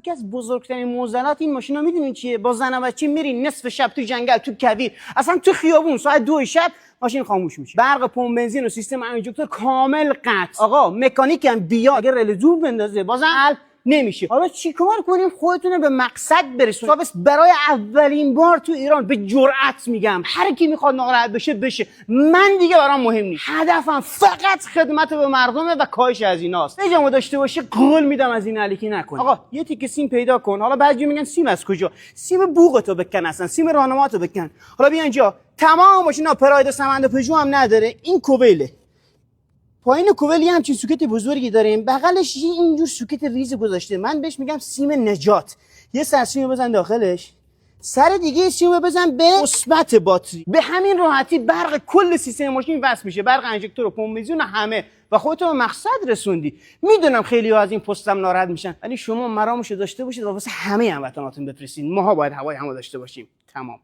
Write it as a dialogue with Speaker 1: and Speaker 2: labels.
Speaker 1: یکی از بزرگترین معضلات این ماشینا میدونین چیه؟ با زن و بچه میرین نصف شب تو جنگل، تو کویر، اصلا تو خیابون ساعت 2 شب ماشین خاموش میشه. برق پمپ بنزین و سیستم انجکتور کامل قطع. آقا مکانیک هم بیاد اگه رل دور بندازه بازم حل نمیشه. حالا چیکار کنیم خودتون به مقصد برسونید؟ بس برای اولین بار تو ایران به جرئت میگم هر کی میخواد ناراحت بشه، من دیگه برام مهم نیست. هدفم فقط خدمت به مردمه و کاهش از ایناست. اجازه داشته باشه قول میدم از این علیکی نکن. آقا یه تیکه سیم پیدا کن. حالا بعضی میگن سیم از کجا؟ سیم بوقتو بکن، اصلا سیم راهنماتو بکن. حالا بیا اینجا تمام ماشینا پراید و سمند و پژو هم نداره. این کوبله. پایین کوبل یه همچین سوکت بزرگی داریم، بغلش یه اینجور سوکت ریز گذاشته. من بهش میگم سیم نجات. یه سر سیم بزن داخلش، سر دیگه سیم بزن به مثبت باتری. به همین راحتی برق کل سیستم ماشین وصل میشه، برق انژکتور و پمپ بنزین و همه، و خودت به مقصد رسوندی. میدونم خیلی‌ها از این پستم ناراحت میشن، ولی شما مرامشو داشته باشید و واسه همه هموطناتون بفرستین. ماها باید هوای همو داشته باشیم. تمام.